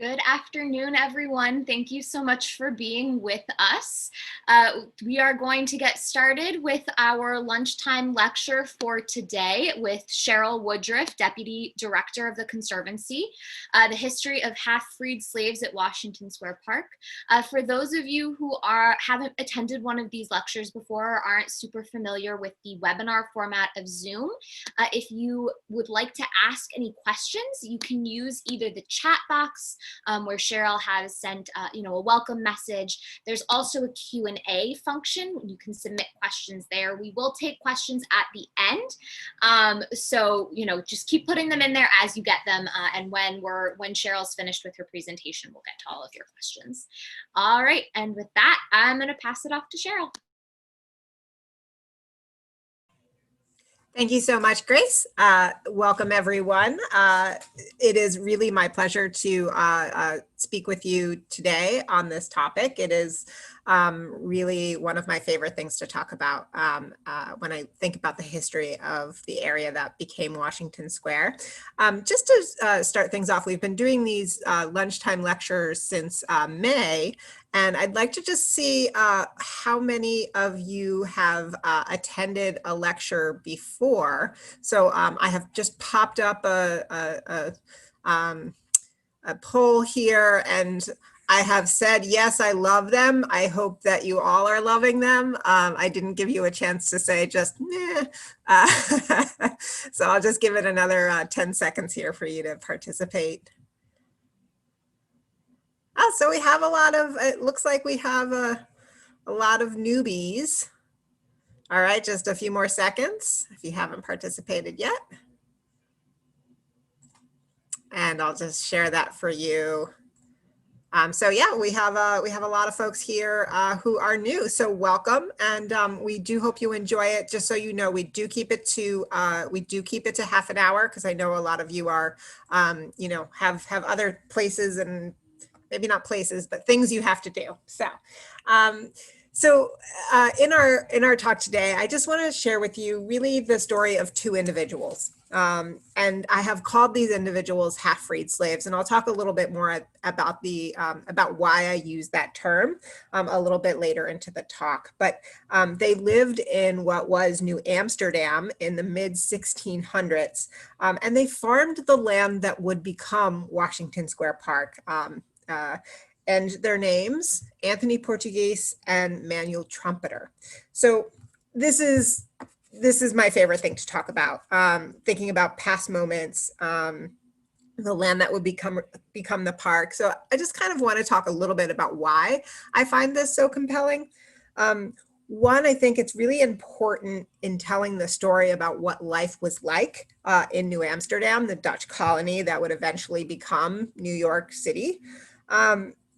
Good afternoon, everyone. Thank you so much for being with us. We are going to get started with our lunchtime lecture for today with Sheryl Woodruff, Deputy Director of the Conservancy, the history of half-freed slaves at Washington Square Park. For those of you who haven't attended one of these lectures before or aren't super familiar with the webinar format of Zoom, if you would like to ask any questions, you can use either the chat box where Sheryl has sent a welcome message. There's also a Q&A function. You can submit questions there. We will take questions at the end. So just keep putting them in there as you get them. And when Sheryl's finished with her presentation, we'll get to all of your questions. All right, and with that, I'm going to pass it off to Sheryl. Thank you so much, Grace. Welcome, everyone. It is really my pleasure to speak with you today on this topic. It is really one of my favorite things to talk about when I think about the history of the area that became Washington Square. Just to start things off, we've been doing these lunchtime lectures since May, and I'd like to just see how many of you have attended a lecture before. So I have just popped up a poll here, and I have said, yes, I love them. I hope that you all are loving them. I didn't give you a chance to say just, meh. So I'll just give it another 10 seconds here for you to participate. Oh, so we have a lot of, it looks like we have a lot of newbies. All right, just a few more seconds if you haven't participated yet. And I'll just share that for you. So yeah, we have a lot of folks here who are new. So welcome, and we do hope you enjoy it. Just so you know, we do keep it to half an hour, because I know a lot of you are have other places, and maybe not places, but things you have to do. So in our talk today, I just want to share with you really the story of two individuals. And I have called these individuals half-freed slaves, and I'll talk a little bit more about why I use that term a little bit later into the talk. But they lived in what was New Amsterdam in the mid-1600s, and they farmed the land that would become Washington Square Park. And their names, Anthony Portuguese and Manuel Trumpeter. So this is my favorite thing to talk about, thinking about past moments, the land that would become the park. So I just kind of want to talk a little bit about why I find this so compelling. One, I think it's really important in telling the story about what life was like in New Amsterdam, the Dutch colony that would eventually become New York City.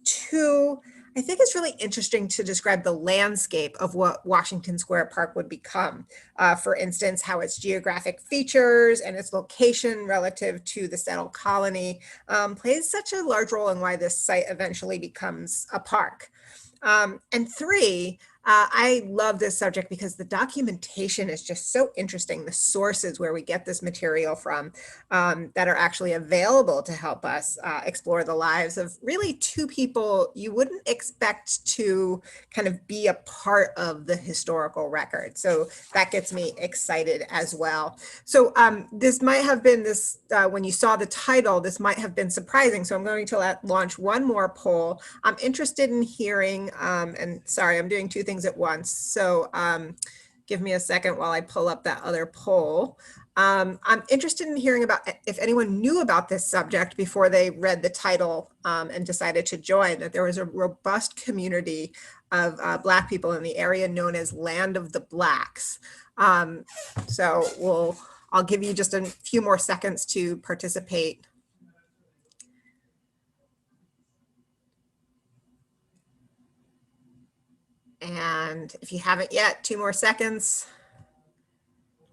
Two, I think it's really interesting to describe the landscape of what Washington Square Park would become. For instance, how its geographic features and its location relative to the settled colony plays such a large role in why this site eventually becomes a park. And three, I love this subject because the documentation is just so interesting. The sources where we get this material from that are actually available to help us explore the lives of really two people you wouldn't expect to kind of be a part of the historical record. So that gets me excited as well. So this might have been when you saw the title, this might have been surprising. So I'm going to launch one more poll. I'm interested in hearing, and sorry, I'm doing two things at once. So give me a second while I pull up that other poll. I'm interested in hearing about if anyone knew about this subject before they read the title and decided to join, that there was a robust community of Black people in the area known as Land of the Blacks. So I'll give you just a few more seconds to participate. And if you haven't yet, 2 more seconds.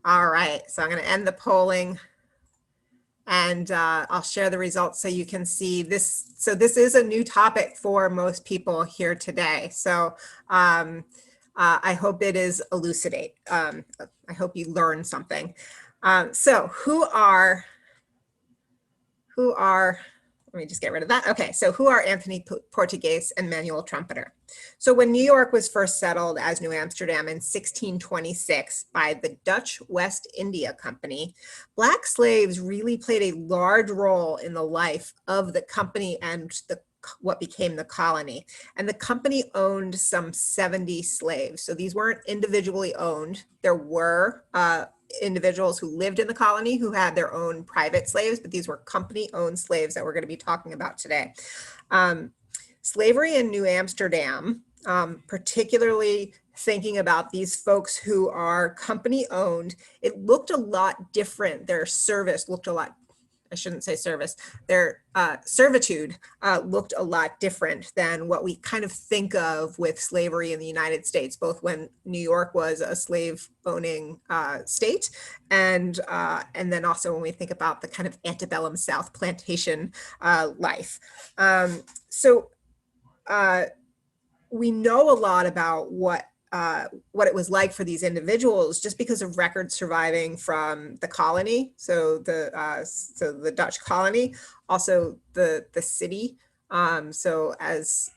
All right, so I'm going to end the polling, and I'll share the results so you can see this. So this is a new topic for most people here today. So I hope it is elucidate. I hope you learn something. So who are, let me just get rid of that. Okay, so who are Anthony Portuguese and Manuel Trumpeter? So when New York was first settled as New Amsterdam in 1626 by the Dutch West India Company, Black slaves really played a large role in the life of the company and what became the colony. And the company owned some 70 slaves. So these weren't individually owned. There were individuals who lived in the colony who had their own private slaves, but these were company-owned slaves that we're going to be talking about today. Slavery in New Amsterdam, particularly thinking about these folks who are company-owned, it looked a lot different. Their service looked a lot, I shouldn't say service, their servitude looked a lot different than what we kind of think of with slavery in the United States, both when New York was a slave-owning state, and then also when we think about the kind of antebellum South plantation life. We know a lot about what it was like for these individuals just because of records surviving from the colony, so the Dutch colony, also the city. So as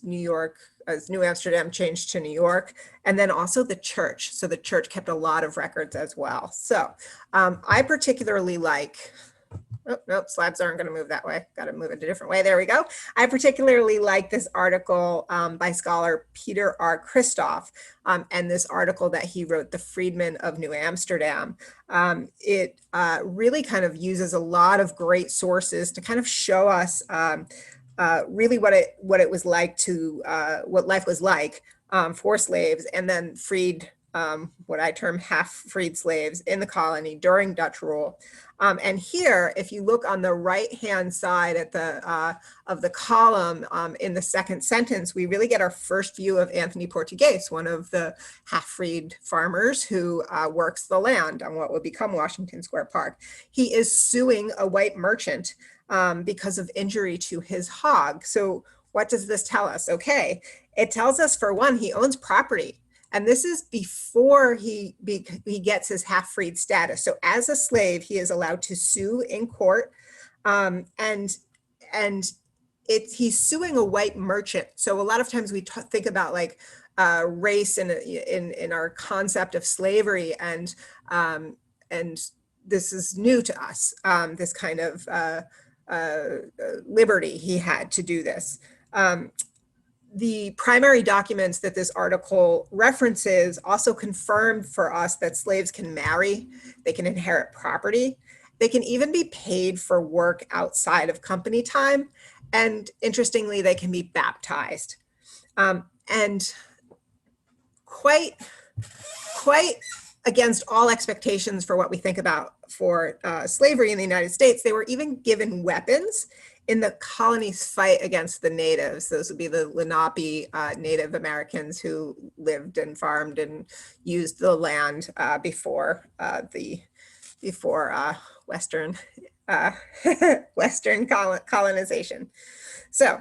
New Amsterdam changed to New York, and then also the church. So the church kept a lot of records as well. So I particularly like. Oh, nope, slides aren't going to move that way. Got to move it a different way. There we go. I particularly like this article by scholar Peter R. Christoph, and this article that he wrote, The Freedmen of New Amsterdam. It really kind of uses a lot of great sources to kind of show us really what it was like to, what life was like for slaves, and then freed, what I term half-freed slaves in the colony during Dutch rule. And here, if you look on the right-hand side at of the column in the second sentence, we really get our first view of Anthony Portuguese, one of the half-freed farmers who works the land on what would become Washington Square Park. He is suing a white merchant because of injury to his hog. So what does this tell us? Okay, it tells us, for one, he owns property. And this is before he gets his half-freed status. So as a slave, he is allowed to sue in court, and he's suing a white merchant. So a lot of times we think about like race in our concept of slavery, and this is new to us. This kind of liberty he had to do this. The primary documents that this article references also confirmed for us that slaves can marry, they can inherit property, they can even be paid for work outside of company time, and interestingly, they can be baptized. And quite against all expectations for what we think about for slavery in the United States, they were even given weapons in the colony's fight against the natives. Those would be the Lenape Native Americans who lived and farmed and used the land before Western Western colonization. So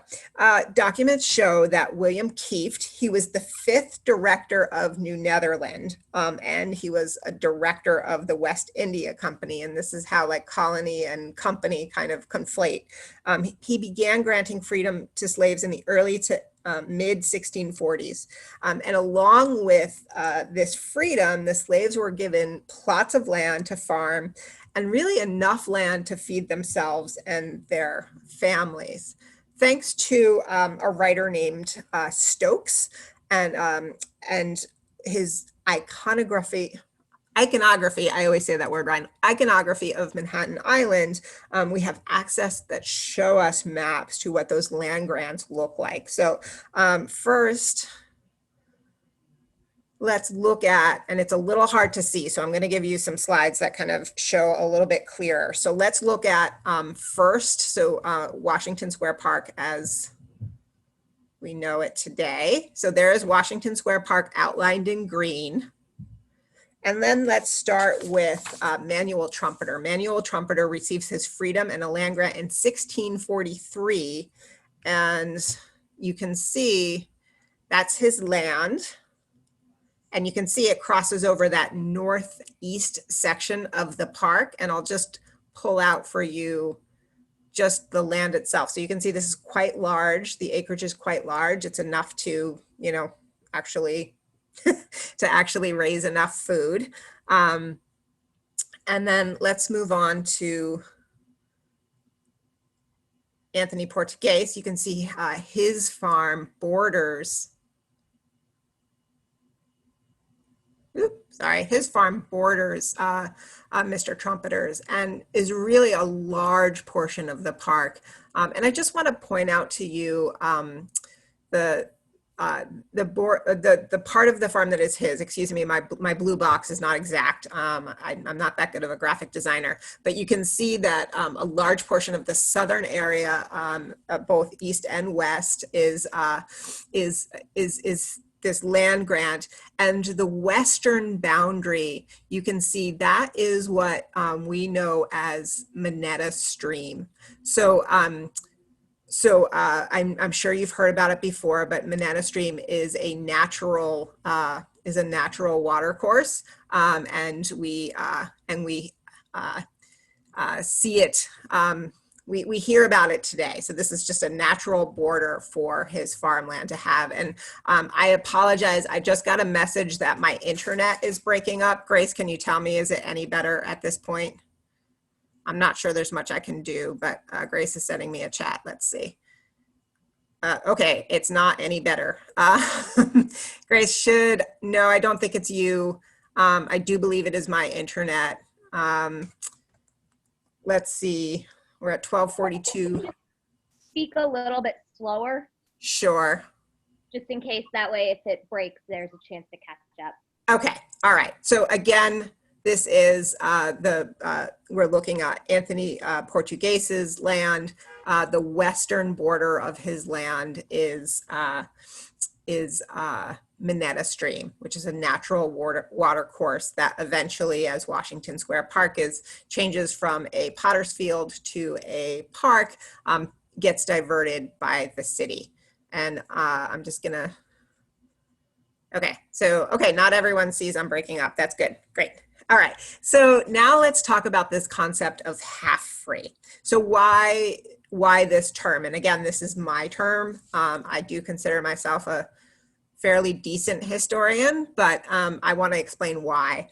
documents show that William Kieft, he was the 5th director of New Netherland, and he was a director of the West India Company. And this is how like colony and company kind of conflate. He began granting freedom to slaves in the early to mid 1640s. And along with this freedom, the slaves were given plots of land to farm and really enough land to feed themselves and their families. Thanks to a writer named Stokes and his iconography, I always say that word right, iconography of Manhattan Island, we have access that show us maps to what those land grants look like. So first, let's look at, and it's a little hard to see, so I'm going to give you some slides that kind of show a little bit clearer. So let's look at first, so Washington Square Park as we know it today. So there is Washington Square Park outlined in green. And then let's start with Manuel Trumpeter. Manuel Trumpeter receives his freedom and a land grant in 1643. And you can see that's his land. And you can see it crosses over that northeast section of the park. And I'll just pull out for you just the land itself. So you can see this is quite large. The acreage is quite large. It's enough to, you know, actually to actually raise enough food. And then let's move on to Anthony Portuguese. You can see his farm borders. His farm borders Mr. Trumpeter's and is really a large portion of the park. And I just want to point out to you the part of the farm that is his. Excuse me, my blue box is not exact. I'm not that good of a graphic designer, but you can see that a large portion of the southern area, both east and west, is this land grant, and the western boundary, you can see that is what we know as Moneta Stream. So I'm sure you've heard about it before, but Moneta Stream is a natural water course, and we see it. We hear about it today. So this is just a natural border for his farmland to have. And I apologize. I just got a message that my internet is breaking up. Grace, can you tell me, is it any better at this point? I'm not sure there's much I can do, but Grace is sending me a chat. Let's see. Okay, it's not any better. Grace no, I don't think it's you. I do believe it is my internet. Let's see. We're at 12:42. Speak a little bit slower. Sure. Just in case, that way if it breaks, there's a chance to catch up. Okay. All right. So again, this is we're looking at Anthony Portuguese's land. The western border of his land is Moneta Stream, which is a natural water course that eventually, as Washington Square Park changes from a potter's field to a park, gets diverted by the city. And I'm just gonna, okay, not everyone sees I'm breaking up. That's good, great. All right, so now let's talk about this concept of half-free. So why this term? And again, this is my term. I do consider myself a fairly decent historian, but I want to explain why.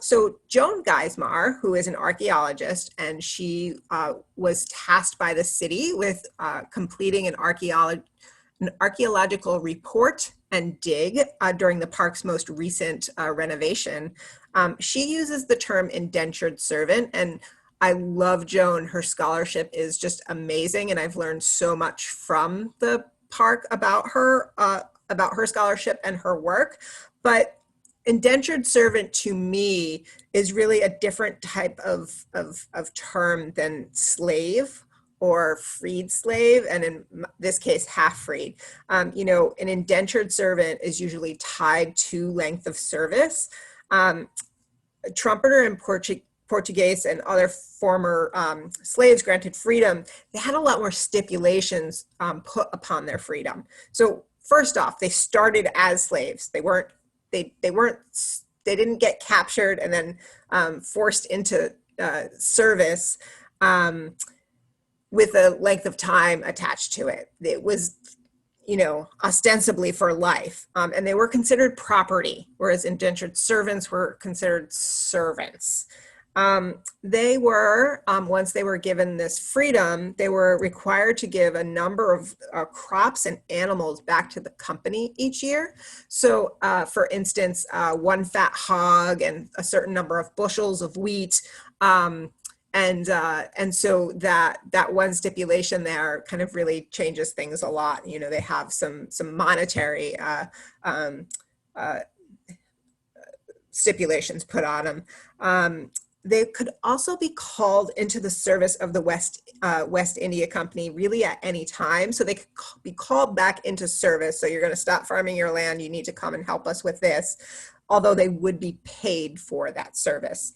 So Joan Geismar, who is an archaeologist, and she was tasked by the city with completing an archaeological report and dig during the park's most recent renovation. She uses the term indentured servant, and I love Joan. Her scholarship is just amazing, and I've learned so much from the park about her scholarship and her work. But indentured servant to me is really a different type of term than slave or freed slave, and in this case, half-freed. You know, an indentured servant is usually tied to length of service. Trumpeter and Portuguese and other former slaves granted freedom, they had a lot more stipulations put upon their freedom. So first off, they started as slaves. They didn't get captured and then forced into service with a length of time attached to it. It was, you know, ostensibly for life, and they were considered property, whereas indentured servants were considered servants. They were, once they were given this freedom, they were required to give a number of crops and animals back to the company each year. So for instance, one fat hog and a certain number of bushels of wheat. And so that one stipulation there kind of really changes things a lot. You know, they have some monetary stipulations put on them. They could also be called into the service of the West India Company really at any time. So they could be called back into service. So you're going to stop farming your land. You need to come and help us with this, although they would be paid for that service.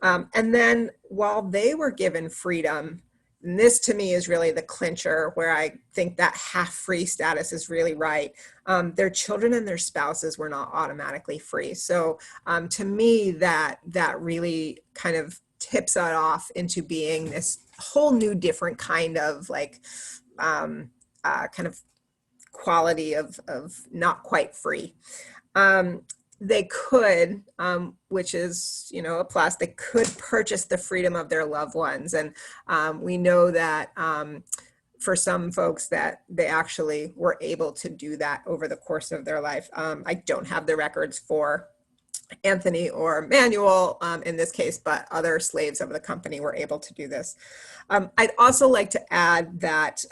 And then while they were given freedom, and this to me is really the clincher where I think that half-free status is really right. Their children and their spouses were not automatically free. So to me, that really kind of tips it off into being this whole new different kind of like kind of quality of not quite free. They could, which is, you know, a plus, they could purchase the freedom of their loved ones. And we know that for some folks that they actually were able to do that over the course of their life. I don't have the records for Anthony or Manuel in this case, but other slaves of the company were able to do this. I'd also like to add that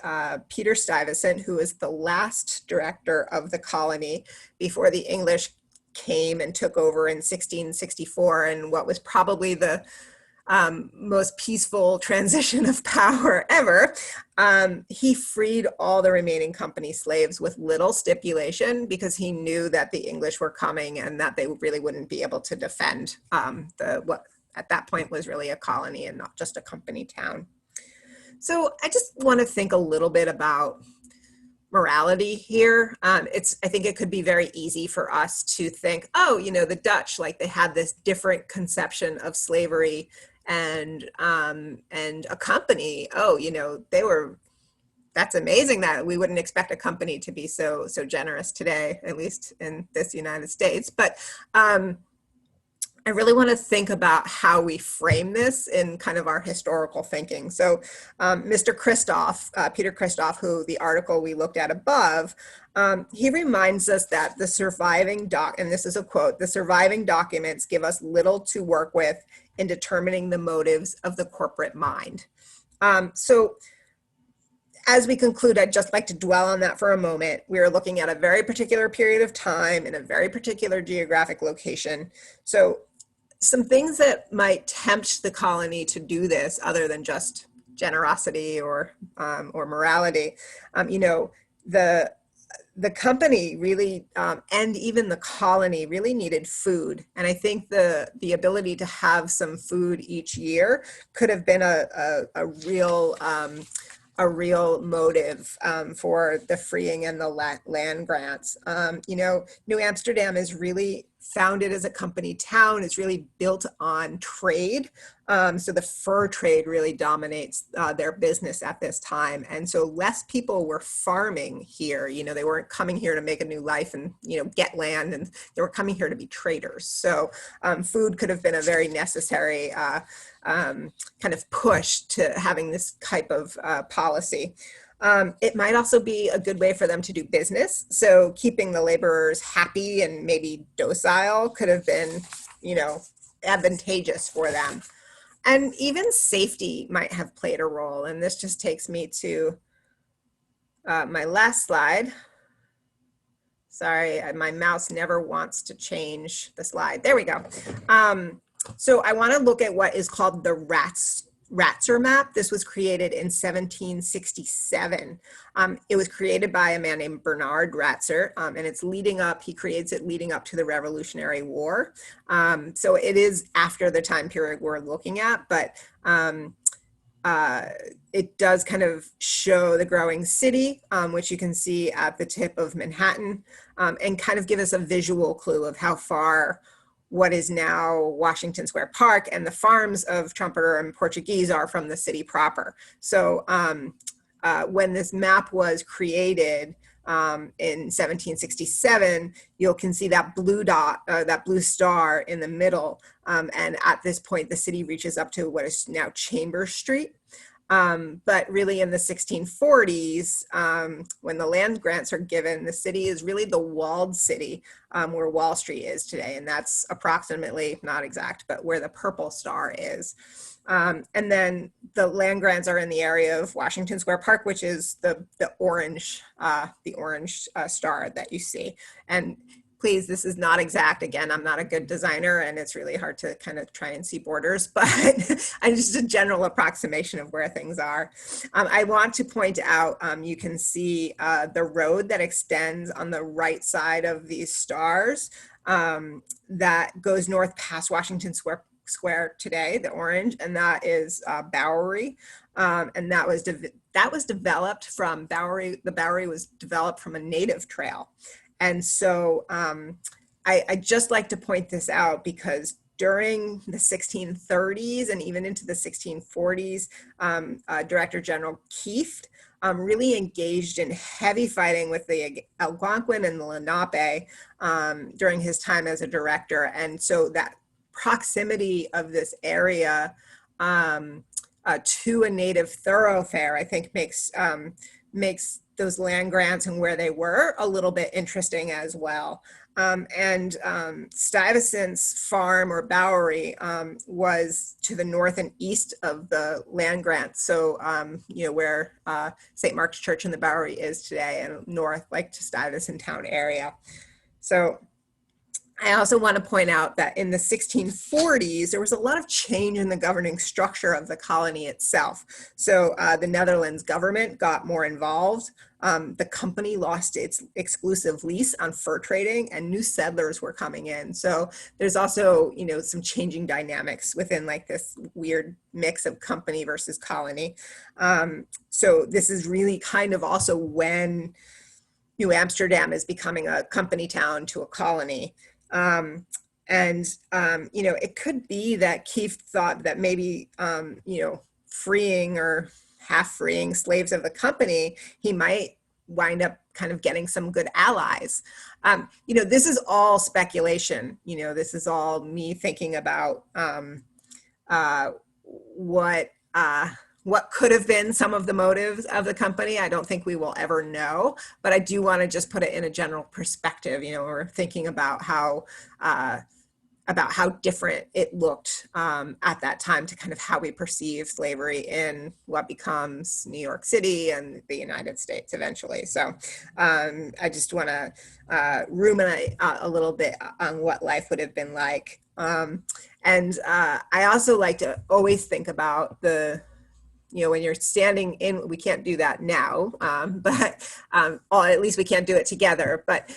Peter Stuyvesant, who is the last director of the colony before the English came and took over in 1664, and what was probably the most peaceful transition of power ever, he freed all the remaining company slaves with little stipulation because he knew that the English were coming and that they really wouldn't be able to defend what at that point was really a colony and not just a company town. So I just want to think a little bit about morality here. I think it could be very easy for us to think, oh, you know, the Dutch, like they had this different conception of slavery and a company. Oh, you know, that's amazing that we wouldn't expect a company to be so generous today, at least in this United States. But I really want to think about how we frame this in kind of our historical thinking. So Mr. Christoph, Peter Christoph, who the article we looked at above, he reminds us that the surviving and this is a quote, the surviving documents give us little to work with in determining the motives of the corporate mind. So as we conclude, I'd just like to dwell on that for a moment. We are looking at a very particular period of time in a very particular geographic location. So some things that might tempt the colony to do this other than just generosity or morality, you know, the company really, and even the colony really needed food. And I think the ability to have some food each year could have been a real motive for the freeing and the land grants. You know, New Amsterdam is really founded as a company town. It's really built on trade. So the fur trade really dominates their business at this time. And so less people were farming here. You know, they weren't coming here to make a new life and, you know, get land, and they were coming here to be traders. So food could have been a very necessary kind of push to having this type of policy. It might also be a good way for them to do business. So keeping the laborers happy and maybe docile could have been, you know, advantageous for them. And even safety might have played a role. And this just takes me to my last slide. Sorry, my mouse never wants to change the slide. There we go. So I want to look at what is called the Ratzer Map. This was created in 1767. It was created by a man named Bernard Ratzer, and it's he creates it leading up to the Revolutionary War. So it is after the time period we're looking at, but it does kind of show the growing city, which you can see at the tip of Manhattan, and kind of give us a visual clue of how far what is now Washington Square Park and the farms of Trumpeter and Portuguese are from the city proper. So when this map was created in 1767, you can see that blue dot, that blue star in the middle. And at this point, the city reaches up to what is now Chambers Street. But really in the 1640s, when the land grants are given, the city is really the walled city where Wall Street is today. And that's approximately, not exact, but where the purple star is. And then the land grants are in the area of Washington Square Park, which is the orange star that you see. And please, this is not exact. Again, I'm not a good designer and it's really hard to kind of try and see borders, but I'm just a general approximation of where things are. I want to point out, you can see the road that extends on the right side of these stars that goes north past Washington Square today, the orange, and that is Bowery. And that was developed from Bowery. The Bowery was developed from a native trail. And so I just like to point this out because during the 1630s and even into the 1640s, Director General Kieft really engaged in heavy fighting with the Algonquin and the Lenape during his time as a director. And so that proximity of this area to a native thoroughfare, I think makes those land grants and where they were a little bit interesting as well. Stuyvesant's farm or bowery was to the north and east of the land grant. So, where St. Mark's Church in the Bowery is today, and north, like to Stuyvesant town area. So I also want to point out that in the 1640s, there was a lot of change in the governing structure of the colony itself. So the Netherlands government got more involved. The company lost its exclusive lease on fur trading, and new settlers were coming in. So there's also, some changing dynamics within like this weird mix of company versus colony. So this is really kind of also when New Amsterdam is becoming a company town to a colony. It could be that Kieft thought that maybe, freeing or half freeing slaves of the company, he might wind up kind of getting some good allies. This is all speculation. This is all me thinking about what could have been some of the motives of the company. I don't think we will ever know, but I do want to just put it in a general perspective. We're thinking about how different it looked at that time to kind of how we perceive slavery in what becomes New York City and the United States eventually. So I just want to ruminate a little bit on what life would have been like. I also like to always think about when you're standing in, we can't do that now, or at least we can't do it together. But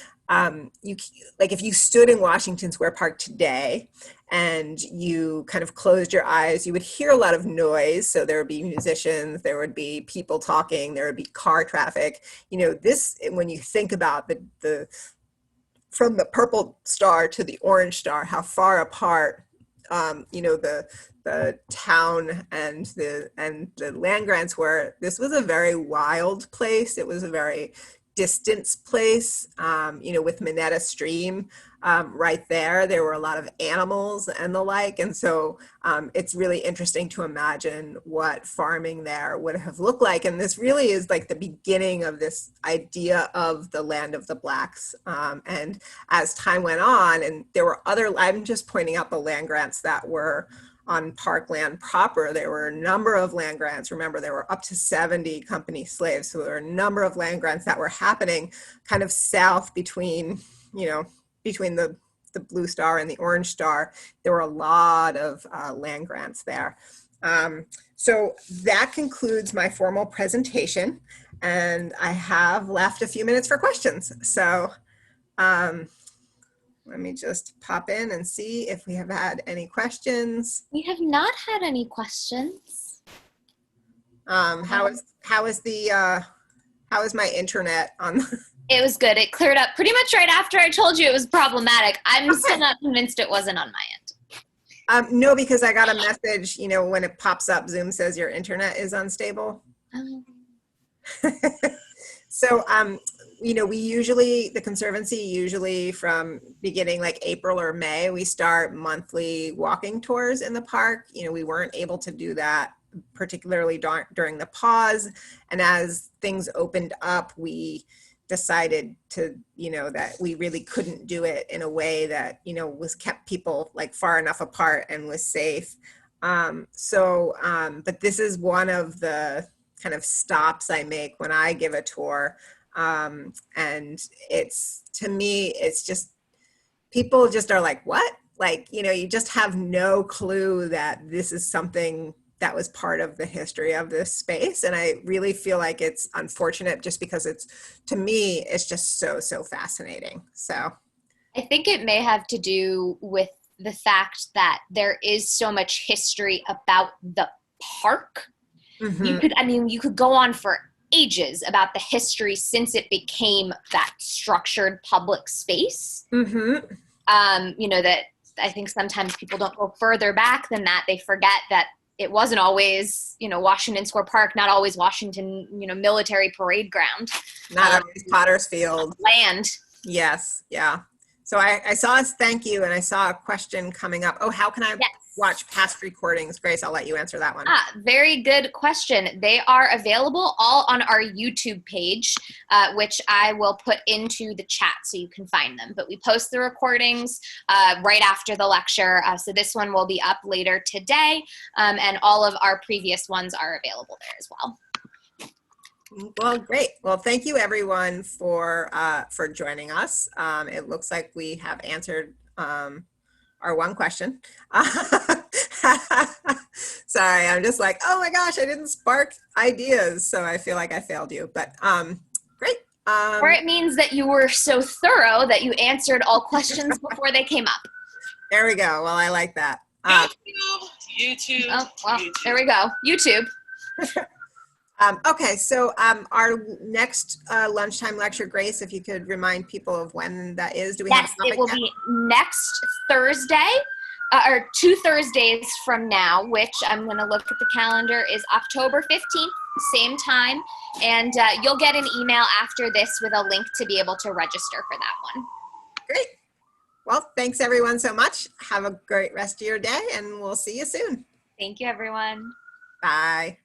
if you stood in Washington Square Park today and you kind of closed your eyes, you would hear a lot of noise. So there would be musicians, there would be people talking, there would be car traffic. This, when you think about the from the purple star to the orange star, how far apart the town and the land grants were. This was a very wild place. It was a very distant place, with Moneta Stream right there. There were a lot of animals and the like. And so it's really interesting to imagine what farming there would have looked like. And this really is like the beginning of this idea of the land of the Blacks. And as time went on, and there were I'm just pointing out the land grants that were on parkland proper. There were a number of land grants. Remember, there were up to 70 company slaves. So there were a number of land grants that were happening kind of south between the blue star and the orange star. There were a lot of land grants there. So that concludes my formal presentation. And I have left a few minutes for questions. So let me just pop in and see if we have had any questions. We have not had any questions. How is my internet on? It was good. It cleared up pretty much right after I told you it was problematic. I'm still not convinced it wasn't on my end. No, because I got a message, when it pops up, Zoom says your internet is unstable. So, the Conservancy usually from beginning like April or May, we start monthly walking tours in the park. We weren't able to do that particularly during the pause. And as things opened up, we decided to, that we really couldn't do it in a way that, was kept people like far enough apart and was safe. But this is one of the kind of stops I make when I give a tour. And to me, it's just, people just are like, what? Like, you just have no clue that this is something that was part of the history of this space. And I really feel like it's unfortunate just because to me, it's just so fascinating. So I think it may have to do with the fact that there is so much history about the park. Mm-hmm. You could go on for ages about the history since it became that structured public space. Mm-hmm. That I think sometimes people don't go further back than that. They forget that it wasn't always, Washington Square Park, not always Washington, military parade ground. Not always Potter's Field. Land. Yes, yeah. So I saw us, thank you, and I saw a question coming up. Oh, how can I watch past recordings? Grace, I'll let you answer that one. Very good question. They are available all on our YouTube page, which I will put into the chat so you can find them. But we post the recordings right after the lecture. So this one will be up later today, and all of our previous ones are available there as well. Well, great. Well, thank you everyone for joining us. It looks like we have answered our one question. Sorry, I'm just like, oh my gosh, I didn't spark ideas, so I feel like I failed you. But great. Or it means that you were so thorough that you answered all questions before they came up. There we go. Well, I like that. YouTube. Oh, well, there we go. YouTube. Okay, so our next lunchtime lecture, Grace, if you could remind people of when that is. Do we have a topic it will yet? be next Thursday, or 2 Thursdays from now, which I'm going to look at the calendar, is October 15th, same time. And you'll get an email after this with a link to be able to register for that one. Great. Well, thanks everyone so much. Have a great rest of your day, and we'll see you soon. Thank you, everyone. Bye.